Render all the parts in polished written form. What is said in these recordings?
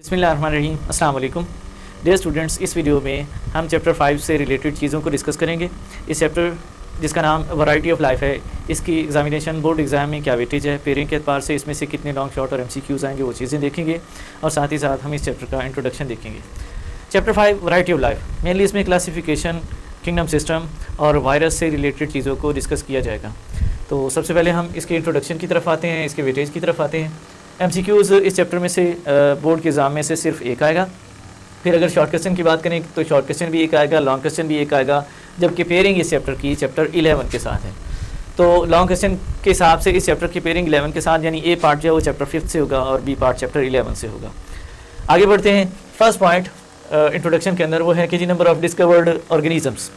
बिस्मिल्लाहिर्रहमानिर्रहीम, अस्सलाम वालेकुम। डियर स्टूडेंट्स, इस वीडियो में हम चैप्टर 5 से रिलेटेड चीज़ों को डिस्कस करेंगे। इस चैप्टर जिसका नाम वैरायटी ऑफ लाइफ है, इसकी एग्जामिनेशन बोर्ड एग्ज़ाम में क्या वेटेज है, पेयरिंग के एतबार से इसमें से कितने लॉन्ग शॉर्ट और MCQs आएंगे, वो चीज़ें देखेंगे और साथ ही साथ हम इस चैप्टर का इंट्रोडक्शन देखेंगे। Chapter 5 variety of life, mainly इसमें क्लासिफिकेशन, किंगडम सिस्टम और वायरस से रिलेटेड चीज़ों को डिस्कस किया जाएगा। तो सबसे पहले हम इसके इंट्रोडक्शन की तरफ आते हैं, इसके वेटेज की तरफ आते हैं। MCQs इस चैप्टर में से बोर्ड के एग्ज़ाम में से सिर्फ एक आएगा। फिर अगर शॉर्ट क्वेश्चन की बात करें तो शॉर्ट क्वेश्चन भी एक आएगा, लॉन्ग क्वेश्चन भी एक आएगा, जबकि पेयरिंग इस चैप्टर की चैप्टर 11 के साथ है। तो लॉन्ग क्वेश्चन के हिसाब से इस चैप्टर की पेयरिंग 11 के साथ, यानी ए पार्ट जो है वो चैप्टर 5 से होगा और बी पार्ट चैप्टर 11 से होगा। आगे बढ़ते हैं। फर्स्ट पॉइंट इंट्रोडक्शन के अंदर वो है कि जी number of discovered organisms.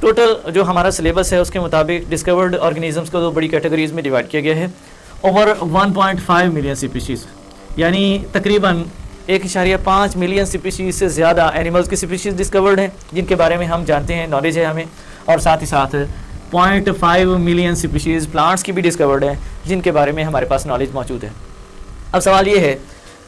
Total जो हमारा सिलेबस है उसके मुताबिक डिस्कवर्ड ऑर्गेनिजम्स को दो बड़ी कैटेगरीज में डिवाइड किया गया है। ओवर 1.5 मिलियन स्पीशीज़, यानी तकरीबन 1.5 मिलियन स्पीशीज़ से ज़्यादा एनिमल्स की स्पीशीज़ डिस्कवर्ड हैं जिनके बारे में हम जानते हैं, नॉलेज है हमें। और साथ ही साथ 0.5 मिलियन स्पीशीज़ प्लांट्स की भी डिस्कवर्ड है जिनके बारे में हमारे पास नॉलेज मौजूद है। अब सवाल ये है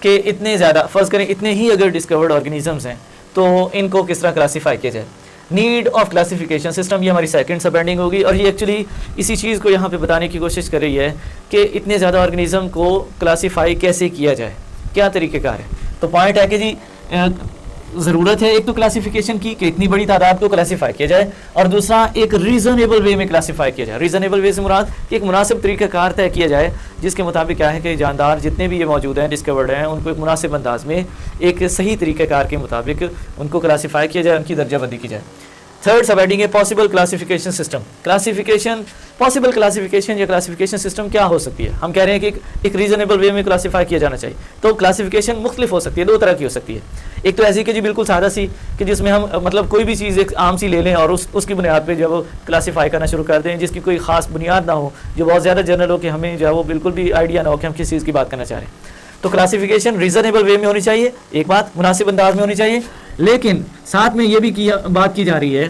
कि इतने ज़्यादा, फ़र्ज़ करें इतने ही अगर डिस्कवर्ड ऑर्गेनिजम्स हैं तो इनको किस तरह क्लासीफाई किया जाए। नीड ऑफ क्लासिफिकेशन सिस्टम, ये हमारी सेकंड सब हेडिंग होगी और ये एक्चुअली इसी चीज़ को यहाँ पे बताने की कोशिश कर रही है कि इतने ज़्यादा ऑर्गेनिज्म को क्लासिफाई कैसे किया जाए, क्या तरीक़ेकार है। तो पॉइंट है कि जी ज़रूरत है एक तो क्लासिफिकेशन की कि इतनी बड़ी तादाद को क्लासीफाई किया जाए, और दूसरा एक रीज़नेबल वे में क्लासीफाई किया जाए। रीज़नेबल वे से मुराद एक मुनासिब तरीक़ाकार तय किया जाए जिसके मुताबिक क्या है कि जानदार जितने भी ये मौजूद हैं, डिस्कवर्ड हैं, उनको एक मुनासिब अंदाज में एक सही तरीक़ाकार के मुताबिक उनको क्लासीफाई किया जाए, उनकी दर्जाबंदी की जाए। थर्ड सब हेडिंग है possible classification system. Classification, possible classification या क्लासिफिकेशन सिस्टम क्या हो सकती है। हम कह रहे हैं कि एक रीजनेबल वे में क्लासीफाई किया जाना चाहिए। तो क्लासिफिकेशन मुख्तलिफ हो सकती है, दो तरह की हो सकती है। एक तो ऐसी कि जी बिल्कुल सादा सी कि जिसमें हम मतलब कोई भी चीज़ एक आम सी ले लें और उसकी बुनियाद पर जो है वो क्लासीफाई करना शुरू कर दें, जिसकी कोई ख़ास बुनियाद ना हो, जो बहुत ज़्यादा जनरल हो कि हमें जो है वो बिल्कुल भी आइडिया ना हो कि हम किस चीज़ की बात करना चाह रहे हैं। तो क्लासिफिकेशन रीज़नेबल वे में होनी चाहिए, एक बात मुनासिब अंदाज में होनी चाहिए। लेकिन साथ में ये भी बात की जा रही है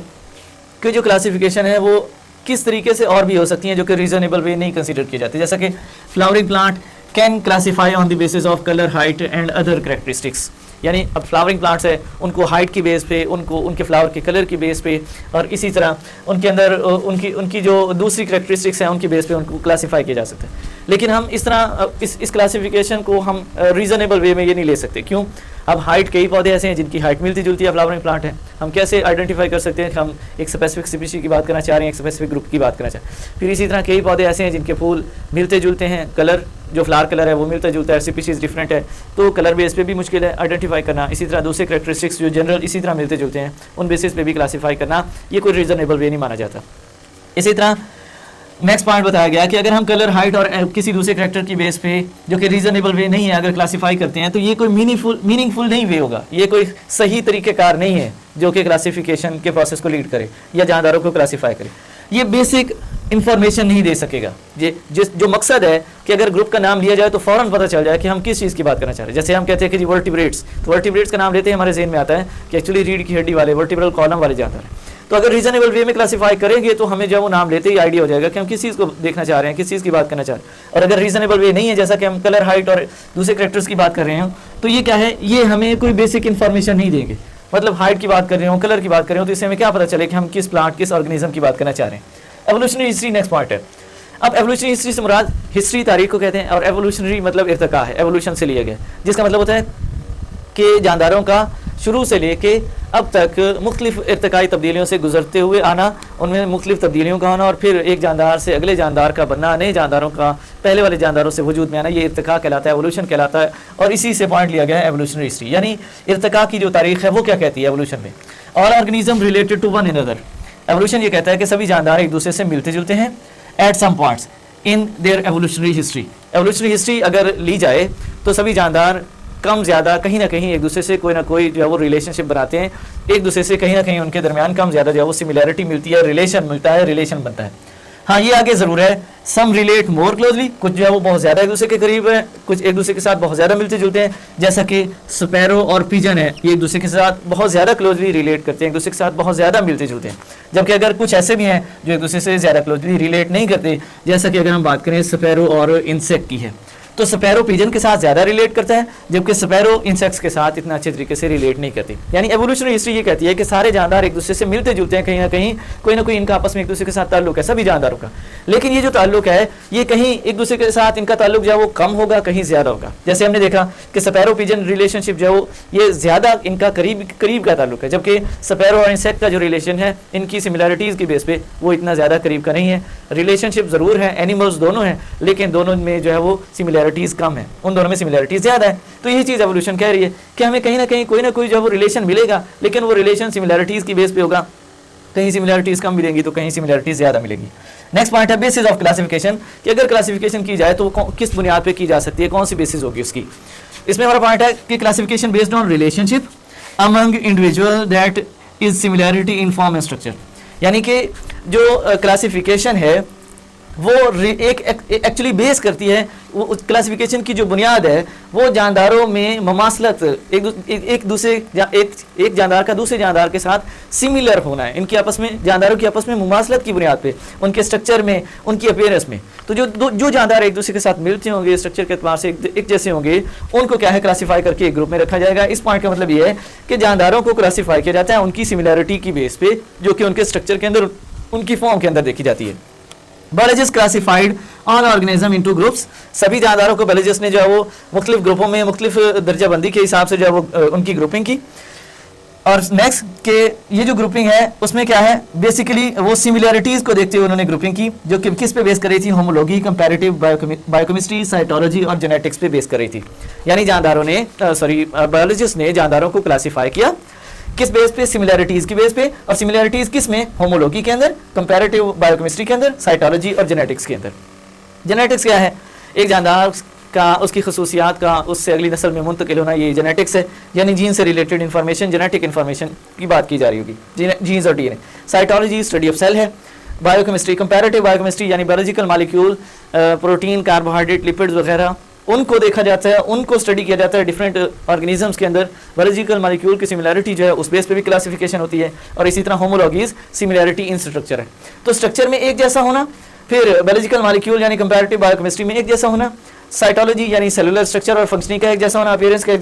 कि जो क्लासिफिकेशन है वो किस तरीके से और भी हो सकती हैं जो कि रीजनेबल वे नहीं कंसीडर की जाती। जैसा कि flowering plant can classify on the basis of colour, height and other characteristics. यानी अब फ्लावरिंग प्लांट्स है, उनको हाइट की बेस पे, उनको उनके फ्लावर के कलर की बेस पे, और इसी तरह उनके अंदर उनकी जो दूसरी करेक्टरिस्टिक्स हैं उनकी बेस पे उनको क्लासीफाई किया जा सकता है। लेकिन हम इस तरह इस क्लासिफिकेशन को हम रीजनेबल वे में ये नहीं ले सकते। क्यों? अब हाइट, कई पौधे ऐसे हैं जिनकी हाइट मिलती जुलती है, फ्लावरिंग प्लांट है। हम कैसे आइडेंटिफाई कर सकते हैं कि हम एक स्पेसिफिक स्पीशी की बात करना चाह रहे हैं, एक स्पेसिफिक ग्रुप की बात करना चाह रहे हैं। फिर इसी तरह कई पौधे ऐसे हैं जिनके फूल मिलते जुलते हैं, कलर जो फ्लावर कलर है वो मिलता जुलता है, स्पीशीज़ डिफरेंट है, तो कलर बेस पे भी मुश्किल है आइडेंटिफाई करना। इसी तरह दूसरे करेक्टरिस्टिक्स जो जनरल इसी तरह मिलते जुलते हैं उन बेसिस पे भी क्लासीफाई करना ये कोई रीजनेबल वे नहीं माना जाता। इसी तरह नेक्स्ट पॉइंट बताया गया कि अगर हम कलर, हाइट और किसी दूसरे करेक्टर की बेस पे जो कि रीजनेबल वे नहीं है अगर क्लासीफाई करते हैं तो ये कोई मीनिंगफुल नहीं वे होगा, ये कोई सही तरीक़ेकार नहीं है जो कि क्लासिफिकेशन के प्रोसेस को लीड करे या जानदारों को क्लासीफाई करे। ये बेसिक इंफॉर्मेशन नहीं दे सकेगा। जो मकसद है कि अगर ग्रुप का नाम लिया जाए तो फ़ौरन पता चल जाए कि हम किस चीज़ की बात करना चाह रहे हैं। जैसे हम कहते हैं कि जी वर्टिब्रेट्स, तो वर्टिब्रेट्स का नाम लेते हैं हमारे ज़हन में आता है कि एक्चुअली रीढ़ की हड्डी वाले, वर्टिब्रल कॉलम वाले जानवर हैं। तो अगर रीजनेबल वे में क्लासीफाई करेंगे तो हमें जब वो नाम लेते ही आइडिया हो जाएगा कि हम किस चीज़ को देखना चाह रहे हैं, किस चीज़ की बात करना चाह रहे हैं। और अगर रीजनेबल वे नहीं है, जैसा कि हम कलर, हाइट और दूसरे करेक्टर्स की बात कर रहे हैं, तो ये क्या है, ये हमें कोई बेसिक इन्फॉर्मेशन नहीं देंगे। मतलब हाइट की बात कर रहे हो, कलर की बात कर रहे हो, तो इससे हमें क्या पता चले कि हम किस प्लांट, किस ऑर्गेनिज्म की बात करना चाह रहे हैं। एवोल्यूशनरी हिस्ट्री नेक्स्ट पॉइंट है। अब एवोल्यूशनरी हिस्ट्री से मुराद हिस्ट्री, तारीख को कहते हैं, और एवोल्यूशनरी मतलब इर्तिका है, एवोल्यूशन से लिया गया, जिसका मतलब होता है कि जानदारों का शुरू से लेके अब तक मुख्तलिफ इर्तिकाई तब्दीलियों से गुजरते हुए आना, उनमें मुख्तलिफ तब्दीलियों का आना, और फिर एक जानदार से अगले जानदार का बनना, नए जानदारों का पहले वाले जानदारों से वजूद में आना, ये इर्तिका कहलाता है, एवोल्यूशन कहलाता है। और इसी से पॉइंट लिया गया है एवोल्यूशनरी हिस्ट्री, यानी इर्तिका की जो तारीख है वो क्या कहती है एवोल्यूशन में। और organism related to one another, evolution ये कहता है कि सभी जानदार एक दूसरे से मिलते जुलते हैं at some points in their evolutionary history. Evolutionary history अगर ली जाए तो सभी जानदार कम ज़्यादा कहीं ना कहीं एक दूसरे से कोई ना कोई जो है वो रिलेशनशिप बनाते हैं, एक दूसरे से कहीं ना कहीं उनके दरमियान कम ज़्यादा जो है वो सिमिलैरिटी मिलती है, रिलेशन मिलता है, रिलेशन बनता है। हाँ, ये आगे ज़रूर है, सम रिलेट मोर क्लोजली, कुछ जो है वो बहुत ज़्यादा एक दूसरे के करीब है, कुछ एक दूसरे के साथ बहुत ज़्यादा मिलते जुलते हैं, जैसा कि स्पैरो और पिजन है, ये एक दूसरे के साथ बहुत ज़्यादा क्लोजली रिलेट करते हैं, एक दूसरे के साथ बहुत ज़्यादा मिलते जुलते हैं। जबकि अगर कुछ ऐसे भी हैं जो एक दूसरे से ज़्यादा क्लोजली रिलेट नहीं करते, जैसा कि अगर हम बात करें स्पैरो और इंसेक्ट की है। तो स्पैरो पिजन के साथ ज़्यादा रिलेट करता है, जबकि स्पैरो इंसेक्ट्स के साथ इतना अच्छे तरीके से रिलेट नहीं करती। यानी एवोल्यूशनरी हिस्ट्री ये कहती है कि सारे जानदार एक दूसरे से मिलते जुलते हैं, कहीं ना कोई इनका आपस में एक दूसरे के साथ ताल्लुक है, सभी जानदारों का। लेकिन ये जो ताल्लुक है ये कहीं एक दूसरे के साथ इनका ताल्लुक जो है वो कम होगा, कहीं ज़्यादा होगा। जैसे हमने देखा कि स्पैरो पिजन रिलेशनशिप जो है ये ज़्यादा इनका करीब का ताल्लुक है, जबकि स्पैरो और इंसेक्ट का जो रिलेशन है इनकी सिमिलैरिटीज़ की बेस पे वो इतना ज़्यादा करीब का नहीं है। रिलेशनशिप ज़रूर है, एनिमल्स दोनों हैं, लेकिन दोनों में जो है वो सिमिलैरिटीज़ कम है, उन दोनों में सिमिलैरिटीज़ ज़्यादा है। तो यही चीज़ एवोल्यूशन कह रही है कि हमें कहीं ना कोई जो है वो रिलेशन मिलेगा, लेकिन वो रिलेशन सिमिलैरिटीज़ की बेस पे होगा। कहीं सिमिलैरिटीज़ कम मिलेंगी तो कहीं सिमिलैरिटीज़ ज़्यादा मिलेगी। नेक्स्ट पॉइंट है बेसिस ऑफ क्लासिफिकेशन, कि अगर क्लासिफिकेशन की जाए तो किस बुनियाद पे की जा सकती है, कौन सी बेसिस होगी उसकी। इसमें हमारा पॉइंट है कि classification based on relationship among individual that is similarity in form and structure. यानी कि जो क्लासिफिकेशन है वो एक एक्चुअली बेस करती है, वो उस क्लासिफिकेशन की जो बुनियाद है वो जानदारों में ममासलत, एक जानदार का दूसरे जानदार के साथ सिमिलर होना है, इनकी आपस में जानदारों की आपस में मुमासलत की बुनियाद पे, उनके स्ट्रक्चर में, उनकी अपीयरेंस में। तो जो जानदार एक दूसरे के साथ मिलते होंगे, स्ट्रक्चर के एतबार से एक जैसे होंगे, उनको क्या है क्लासीफाई करके एक ग्रुप में रखा जाएगा। इस पॉइंट का मतलब ये है कि जानदारों को क्लासीफाई किया जाता है उनकी सिमिलैरिटी की बेस पे, जो कि उनके स्ट्रक्चर के अंदर, उनकी फॉर्म के अंदर देखी जाती है। Biologist classified all organism into groups, सभी जानदारों को बायोलॉजिस्ट ने जो है वो मुख्तलिफ ग्रुपों में मुख्तलिफ दर्जाबंदी के हिसाब से जो है वो उनकी ग्रुपिंग की। और नेक्स्ट के ये जो ग्रुपिंग है उसमें क्या है, बेसिकली वो सिमिलैरिटीज को देखते हुए उन्होंने ग्रुपिंग की, जो कि किस पे बेस कर रही थी, होमोलॉजी, कंपैरेटिव बायोकेमिस्ट्री, साइटोलॉजी और जेनेटिक्स पे बेस कर रही थी। यानी जानदारों ने बायोलॉजिस्ट ने जानदारों को क्लासीफाई किया किस बेस पे, सिमिलैरिटीज की बेस पे। और सिमिलैरिटीज किस में, होमोलॉजी के अंदर, कंपैरेटिव बायोकेमिस्ट्री के अंदर, साइटोलॉजी और जेनेटिक्स के अंदर। जेनेटिक्स क्या है, एक जानदार का उसकी खसूसियात का उससे अगली नस्ल में मुंतकिल होना, ये जेनेटिक्स है। यानी जीन से रिलेटेड इन्फॉर्मेशन, जेनेटिक इन्फॉर्मेशन की बात की जा रही होगी, जीन्स और DNA. Cytology study of cell है। बायोकेमिस्ट्री, कंपैरेटिव बायोकेमिस्ट्री यानी biological molecule, protein, carbohydrate, lipids वगैरह, उनको देखा जाता है, उनको स्टडी किया जाता है डिफरेंट ऑर्गेनिजम्स के अंदर। बायोलॉजिकल मॉलिक्यूल की सिमिलैरिटी जो है उस बेस पे भी क्लासिफिकेशन होती है। और इसी तरह होमोलॉजीज सिमिलैरिटी इन स्ट्रक्चर है, तो स्ट्रक्चर में एक जैसा होना, फिर बायोलॉजिकल मॉलिक्यूल यानी कंपैरेटिव बायोकेमिस्ट्री में एक जैसा होना, साइटोलॉजी यानी सेलुलर स्ट्रक्चर और फंक्शनिंग का एक जैसा होना, अपीयरेंस का एक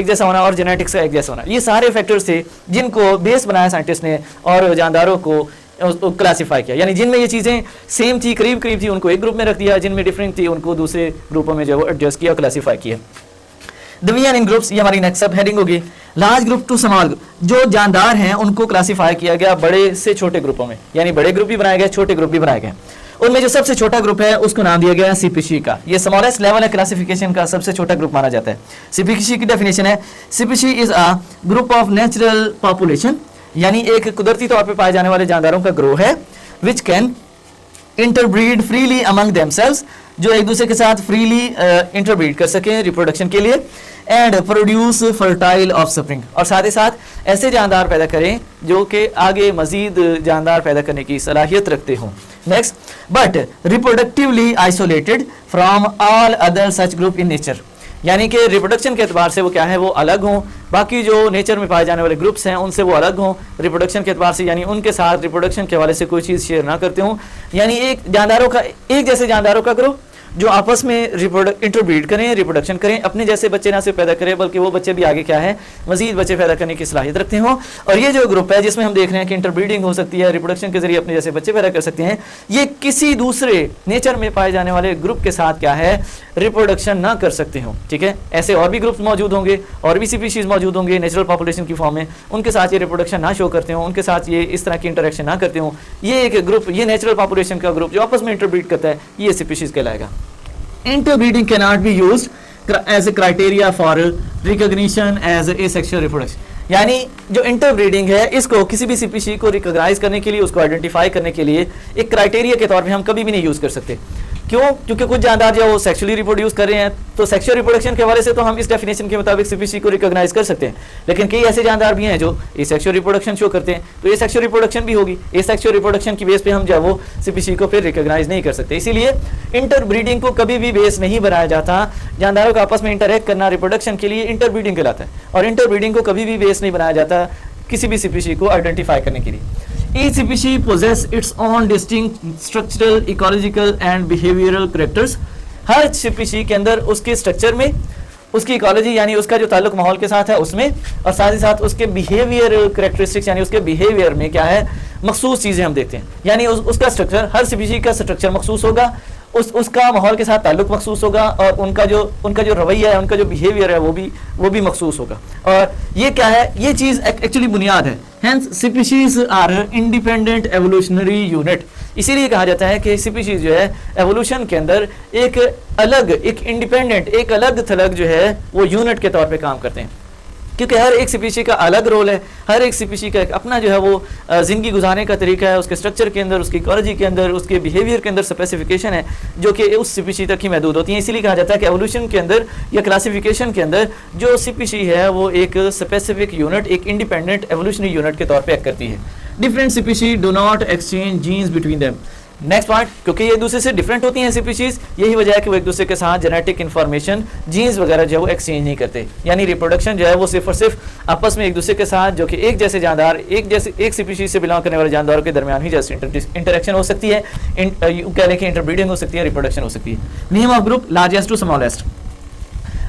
जैसा होना, और जेनेटिक्स का एक जैसा होना। ये सारे फैक्टर्स थे जिनको बेस बनाया साइंटिस्ट ने और जानदारों को क्लासीफाई किया। यानी जिनमें ये चीज़ें सेम थी, करीब थी, उनको एक ग्रुप में रख दिया, जिनमें डिफरेंट थी उनको दूसरे ग्रुपों में जो है एडजस्ट किया, क्लासीफाई किया। डिवीजन इन ग्रुप्स, ये हमारी नेक्स्ट सब हेडिंग होगी। Large group to small group, जो जानदार हैं उनको क्लासीफाई किया गया बड़े से छोटे ग्रुपों में, यानी बड़े ग्रुप भी बनाए गए, छोटे ग्रुप भी बनाए गए। उनमें जो सबसे छोटा ग्रुप है उसको नाम दिया गया सीपीसी का। ये स्मॉलेस्ट लेवल है क्लासिफिकेशन का, सबसे छोटा ग्रुप माना जाता है। सीपीसी की डेफिनेशन है, CPC is a group of natural population, यानी एक कुदरती तौर पे पाए जाने वाले जानदारों का ग्रोह है, which can interbreed freely among themselves, जो एक दूसरे के साथ फ्रीली इंटरब्रीड कर सकें रिप्रोडक्शन के लिए, एंड प्रोड्यूस फर्टाइल ऑफस्प्रिंग, और साथ ही साथ ऐसे जानदार पैदा करें जो कि आगे मजीद जानदार पैदा करने की सलाहियत रखते हों। Next, but reproductively isolated from all other such group in nature, यानी कि रिप्रोडक्शन के एतबार से वो क्या है, वो अलग हों, बाकी जो नेचर में पाए जाने वाले ग्रुप्स हैं उनसे वो अलग हों रिप्रोडक्शन के एतबार से, यानी उनके साथ रिप्रोडक्शन के हवाले से कोई चीज़ शेयर ना करते हों। यानी एक जैसे जानदारों का ग्रुप जो आपस में इंटरब्रीड करें, रिप्रोडक्शन करें, अपने जैसे बच्चे ना सिर्फ पैदा करें बल्कि वो बच्चे भी आगे क्या है, मजीद बच्चे पैदा करने की सलाहियत रखते हों। और ये जो ग्रुप है जिसमें हम देख रहे हैं कि इंटरब्रीडिंग हो सकती है, रिप्रोडक्शन के जरिए अपने जैसे बच्चे पैदा कर सकते हैं, ये किसी दूसरे नेचर में पाए जाने वाले ग्रुप के साथ क्या है, रिप्रोडक्शन ना कर सकते हों। ठीक है, ऐसे और भी ग्रुप्स मौजूद होंगे, और भी स्पीशीज मौजूद होंगे नेचुरल पॉपुलेशन की फॉर्म में, उनके साथ ये रिप्रोडक्शन ना शो करते हों, उनके साथ ये इस तरह की इंटरेक्शन ना करते हों। ये एक ग्रुप, ये नेचुरल पॉपुलेशन का ग्रुप जो आपस में इंटरब्रीड करता है, ये स्पीशीज कहलाएगा। Interbreeding cannot be used as a criteria for recognition as asexual reproduction, यानी जो इंटरब्रीडिंग है इसको किसी भी स्पीशीज को रिकॉग्नाइज करने के लिए, उसको आइडेंटिफाई करने के लिए एक क्राइटेरिया के तौर पे हम कभी भी नहीं यूज़ कर सकते। क्यों? क्योंकि कुछ जानदार जो सेक्सुअली रिप्रोड्यूस कर रहे हैं, तो सेक्सुअल रिप्रोडक्शन के हवाले से तो हम इस डेफिनेशन के मुताबिक स्पीशीज को रिकॉग्नाइज कर सकते हैं, लेकिन कई ऐसे जानदार भी हैं जो एसेक्सुअल रिप्रोडक्शन शो करते हैं, तो एसेक्सुअल रिप्रोडक्शन भी होगी, एसेक्सुअल रिप्रोडक्शन की बेस पे हम जो वो स्पीशीज को फिर रिकॉग्नाइज नहीं कर सकते। इसीलिए इंटरब्रीडिंग को कभी भी बेस नहीं बनाया जाता। जानदारों का आपस में इंटरेक्ट करना रिप्रोडक्शन के लिए इंटरब्रीडिंग कहलाता है, और इंटरब्रीडिंग को कभी भी बेस नहीं बनाया जाता किसी भी स्पीशीज को आइडेंटिफाई करने के लिए। Each species possess its own distinct structural, ecological and behavioral characters her species के अंदर उसके स्ट्रक्चर में, उसकी इकोलॉजी यानी उसका जो ताल्लुक माहौल के साथ है उसमें, और साथ ही साथ उसके बिहेवियर करेक्टरिस्टिक्स यानी उसके बिहेवियर में क्या है मखसूस चीज़ें हम देखते हैं। यानी उसका स्ट्रक्चर, हर स्पीशी का स्ट्रक्चर मखसूस होगा, उसका माहौल के साथ ताल्लुक मखसूस होगा, और उनका जो रवैया है, उनका जो बिहेवियर है वो भी मखसूस होगा। और ये क्या है, ये चीज़ एक्चुअली बुनियाद है। Hence species are independent evolutionary unit. इसीलिए कहा जाता है कि स्पीशीज जो है एवोल्यूशन के अंदर एक अलग, एक इंडिपेंडेंट, एक अलग थलग जो है वो यूनिट के तौर पे काम करते हैं, क्योंकि हर एक स्पीशी का अलग रोल है, हर एक स्पीशी का एक अपना जो है वो ज़िंदगी गुजारने का तरीका है, उसके स्ट्रक्चर के अंदर, उसकी इकोलॉजी के अंदर, उसके बिहेवियर के अंदर स्पेसिफिकेशन है जो कि उस स्पीशी तक ही महदूद होती है। इसीलिए कहा जाता है कि एवोल्यूशन के अंदर या क्लासिफिकेशन के अंदर जो स्पीशी है वो एक स्पेसिफिक यूनिट, एक इंडिपेंडेंट एवोल्यूशनरी यूनिट के तौर पर एक्ट करती है। Different species do not exchange genes between them. Next point, क्योंकि ये एक दूसरे से डिफरेंट होती हैं स्पीशीज, यही वजह है कि वो एक दूसरे के साथ जेनेटिक इन्फॉर्मेशन, जीन्स वगैरह जो है वो एक्सचेंज नहीं करते। यानी रिप्रोडक्शन जो है वो सिर्फ और सिर्फ आपस में एक दूसरे के साथ, जो कि एक जैसे जानदार, एक स्पीशीज से बिलोंग करने वाले जानदारों के दरमियान ही जैसे इंटरेक्शन हो सकती है, कह लें कि इंटरब्रीडिंग हो सकती है, रिप्रोडक्शन हो सकती है। Name of group largest to smallest.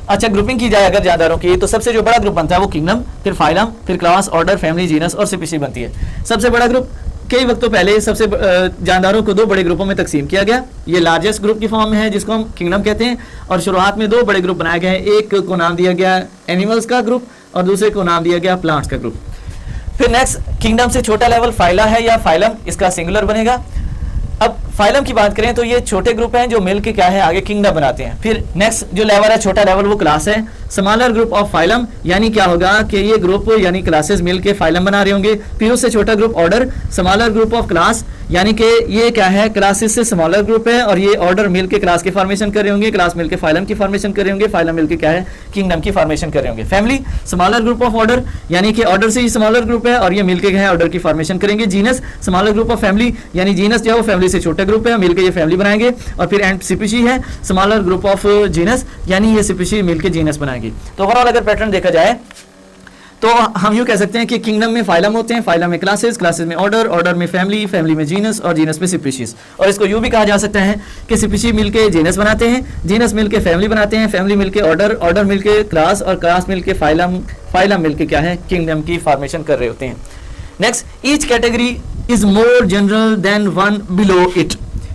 अच्छा, ग्रुपिंग की जाए अगर जानदारों की, तो सबसे जो बड़ा ग्रुप बनता है वो किंगडम, फिर फाइलम, फिर क्लास, ऑर्डर, फैमिली, जीनस और स्पीशी बनती है। सबसे बड़ा ग्रुप कई वक्तों पहले सबसे जानदारों को 2 बड़े ग्रुपों में तकसीम किया गया। ये लार्जेस्ट ग्रुप की फॉर्म में है जिसको हम किंगडम कहते हैं, और शुरुआत में 2 बड़े ग्रुप बनाए गए हैं। एक को नाम दिया गया एनिमल्स का ग्रुप और दूसरे को नाम दिया गया प्लांट्स का ग्रुप। फिर नेक्स्ट, किंगडम से छोटा लेवल फाइला है या फाइलम, इसका सिंगुलर बनेगा। अब फाइलम की बात करें तो ये छोटे ग्रुप हैं जो मिलके क्या है आगे किंगडम बनाते हैं। फिर नेक्स्ट जो लेवल है, छोटा लेवल, वो क्लास है। स्मॉलर ग्रुप ऑफ फाइलम, यानी क्या होगा कि ये ग्रुप यानी क्लासेस मिलके फाइलम बना रहे होंगे। फिर उससे छोटा group order, smaller group of class, यानी कि ये क्या है क्लासेस से स्मॉलर ग्रुप है, और ये ऑर्डर मिलके क्लास की फॉर्मेशन कर रहे होंगे, क्लास मिलके फाइलम की फॉर्मेशन कर रहे होंगे, फाइलम मिलके क्या है किंगडम की फॉर्मेशन कर रहे होंगे। Family, smaller group of order, यानी कि ऑर्डर से ही स्मॉलर ग्रुप है और ये मिलके क्या है ऑर्डर की फॉर्मेशन करेंगे। Genus, smaller group of family, यानी जीनस जो है वो फैमिली से छोटा ग्रुप है, मिलके ये फैमिली बनाएंगे। और फिर एंड स्पीशी है स्मॉलर ग्रुप ऑफ जीनस, यानी ये स्पीशी मिलके जीनस बनाएंगे। तो ओवरऑल अगर पैटर्न देखा जाए तो हम यूँ कह सकते हैं कि किंगडम में फाइलम होते हैं, फाइलम में क्लासेस, क्लासेस में ऑर्डर, ऑर्डर में फैमिली, फैमिली में जीनस और जीनस में स्पीशीज। और इसको यूँ भी कहा जा सकता है कि स्पीशी मिलके जीनस बनाते हैं, जीनस मिलके फैमिली बनाते हैं, फैमिली मिलके ऑर्डर, ऑर्डर मिलके क्लास और क्लास मिलके फाइलम, फाइलम मिलके क्या है किंगडम की फॉर्मेशन कर रहे होते हैं। Next, each category is more general than one below it,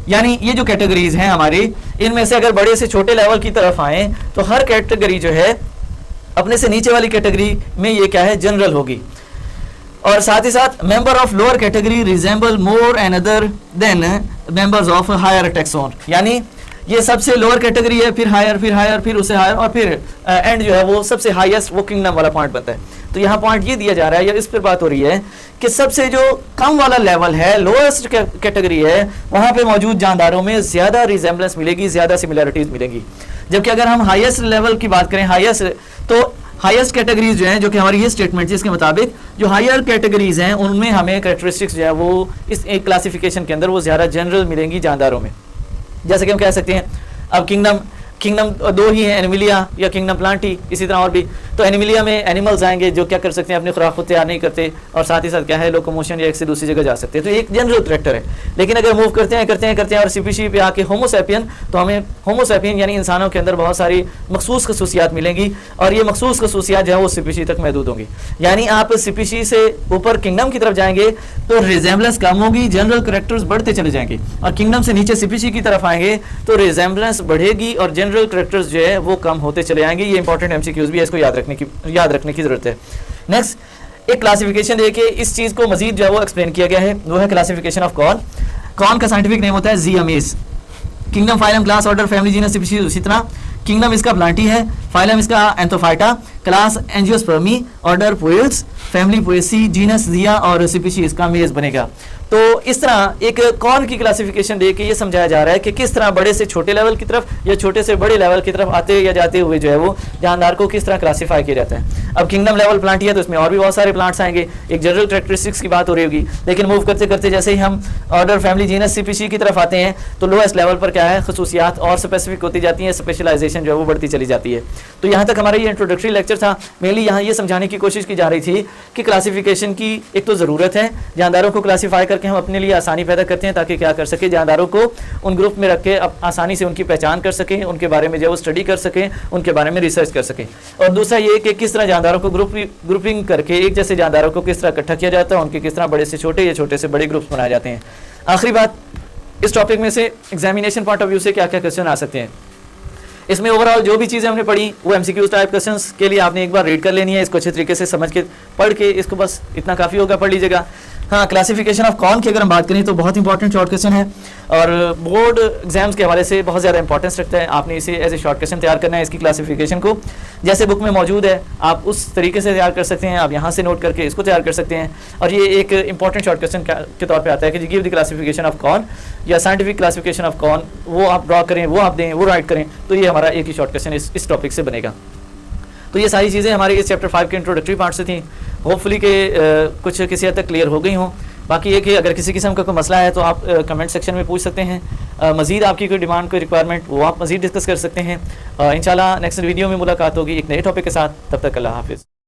यानी ये जो कैटेगरीज हैं हमारी, इनमें से अगर बड़े से छोटे लेवल की तरफ आए तो हर कैटेगरी जो है अपने से नीचे वाली कैटेगरी में ये क्या है जनरल होगी। और साथ ही साथ member of lower category resemble more and other than members of higher taxon, यानी ये सबसे लोअर कैटेगरी है, फिर हायर, फिर हायर, फिर उससे हायर, और फिर एंड जो है वो सबसे हाईएस्ट वो किंगडम वाला पॉइंट बनता है। तो यहाँ पॉइंट ये दिया जा रहा है या इस पर बात हो रही है कि सबसे जो कम वाला लेवल है, लोएस्ट कैटेगरी है, वहाँ पे मौजूद जानदारों में ज़्यादा रिजेंबलेंस मिलेगी, ज़्यादा सिमिलरिटीज़ मिलेंगी। जबकि अगर हम हाईएस्ट लेवल की बात करें, हाईएस्ट, तो हाईएस्ट कैटेगरीज जो हैं, जो कि हमारी ये स्टेटमेंट है, इसके मुताबिक जो हायर कैटेगरीज हैं उनमें हमें कैरेक्टरिस्टिक्स जो है वो इस एक क्लासिफिकेशन के अंदर वो ज़्यादा जनरल मिलेंगी जानदारों में। जैसे कि हम कह सकते हैं अब किंगडम 2 ही हैं, एनिमिलिया या किंगडम प्लांटी, इसी तरह और भी। तो एनिमिलिया में एनिमल्स आएंगे जो क्या कर सकते हैं अपनी खुराक खुद तैयार नहीं करते, और साथ ही साथ क्या है लोकोमोशन या एक से दूसरी जगह जा सकते हैं। तो एक जनरल कैरेक्टर है। लेकिन अगर मूव करते हैं और स्पीशी पे आके होमोसैपियन, तो हमें होमोसैपियन यानी इंसानों के अंदर बहुत सारी मखसूस खसूसियात मिलेंगी, और ये मखसूस खसूसियात जो है वो स्पीशी तक महदूद होंगी। यानी आप स्पीशी से ऊपर किंगडम की तरफ जाएंगे तो रिजेंबलेंस कम होगी, जनरल कैरेक्टर्स बढ़ते चले जाएंगे, और किंगडम से नीचे स्पीशी की तरफ आएंगे तो रिजेंबलेंस बढ़ेगी और जनरल कैरेक्टर्स जो है वो कम होते चले जाएंगे। ये इंपॉर्टेंट एमसीक्यूज भी है, इसको याद रखने की जरूरत है। नेक्स्ट, एक क्लासिफिकेशन देके इस चीज को मजीद जो है वो एक्सप्लेन किया गया है, वो है क्लासिफिकेशन ऑफ कॉर्न। कॉर्न का साइंटिफिक नेम होता है Zea mays. Kingdom, phylum, class, order, family, genus, species उसी तरह। किंगडम इसका प्लांटी है, फाइलम इसका Anthophyta, class Angiospermae, order Poales, family Poaceae, genus Zea और स्पीशीज इसका मेज बनेगा। तो इस तरह एक कॉर्न की क्लासिफिकेशन दे के ये समझाया जा रहा है कि किस तरह बड़े से छोटे लेवल की तरफ या छोटे से बड़े लेवल की तरफ आते या जाते हुए जो है वो जानदार को किस तरह क्लासीफाई किया जाता है। अब किंगडम लेवल प्लांट है तो इसमें और भी बहुत सारे प्लांट्स आएंगे, एक जनरल कैरेक्टरिस्टिक्स की बात हो रही होगी। लेकिन मूव करते करते जैसे ही हम ऑर्डर, फैमिली, जीनस, स्पीशी की तरफ आते हैं तो लोएस्ट लेवल पर क्या है खसूसियात और स्पेसिफिक होती जाती हैं, स्पेशलाइजेशन जो है वो बढ़ती चली जाती है। तो यहाँ तक हमारा ये इंट्रोडक्टरी लेक्चर था। मेनली यहाँ ये समझाने की कोशिश की जा रही थी कि क्लासिफिकेशन की एक तो ज़रूरत है, जानदारों को क्लासीफाई करके सके हम अपने लिए आसानी पैदा करते हैं ताकि क्या कर सके, जानदारों को उन ग्रुप में रख के आसानी से उनकी पहचान कर सकें, उनके बारे में जो वो स्टडी कर सकें, उनके बारे में रिसर्च कर सकें। और दूसरा ये कि किस तरह जानदारों को ग्रुपिंग करके एक जैसे जानदारों को किस तरह इकट्ठा किया जाता है, उनके किस तरह बड़े से छोटे या छोटे से बड़े ग्रुप्स बनाए जाते हैं। आखिरी बात, इस टॉपिक में से एग्जामिनेशन पॉइंट ऑफ व्यू से क्या क्या क्वेश्चन आ सकते हैं। इसमें ओवरऑल जो भी चीज़ें हमने पढ़ी वो एमसीक्यूज टाइप क्वेश्चंस के लिए आपने एक बार रीड कर लेनी है, इसको अच्छे तरीके से समझ के पढ़ के इसको बस इतना काफ़ी होगा, पढ़ लीजिएगा। हाँ, क्लासिफिकेशन ऑफ कॉन की अगर हम बात करें तो बहुत इंपॉर्टेंट शॉर्ट क्वेश्चन है और बोर्ड एग्जाम्स के हवाले से बहुत ज़्यादा इंपॉर्टेंस रखता है। आपने इसे एज ए शॉर्ट क्वेश्चन तैयार करना है, इसकी क्लासिफिकेशन को जैसे बुक में मौजूद है आप उस तरीके से तैयार कर सकते हैं, आप यहाँ से नोट करके इसको तैयार कर सकते हैं। और ये एक इंपॉर्टेंट शॉर्ट क्वेश्चन के तौर पर आता है कि give the classification of corn या साइंटिफिक क्लासिफिकेशन ऑफ कॉन, वो आप ड्रॉ करें, वो आप दें, वो राइट करें, तो ये हमारा एक ही शॉर्ट क्वेश्चन इस टॉपिक से बनेगा। तो ये सारी चीज़ें हमारे इस चैप्टर 5 के इंट्रोडक्टरी पार्ट से थी, होपफुली के कुछ किसी हद तक क्लियर हो गई हों। बाकी ये कि अगर किसी किस्म का कोई मसला है तो आप कमेंट सेक्शन में पूछ सकते हैं। मज़ीद आपकी कोई डिमांड, कोई रिक्वायरमेंट, वो आप मज़ीद डिस्कस कर सकते हैं। इंशाल्लाह नेक्स्ट वीडियो में मुलाकात होगी एक नए टॉपिक के साथ। तब तक अल्लाह हाफिज़।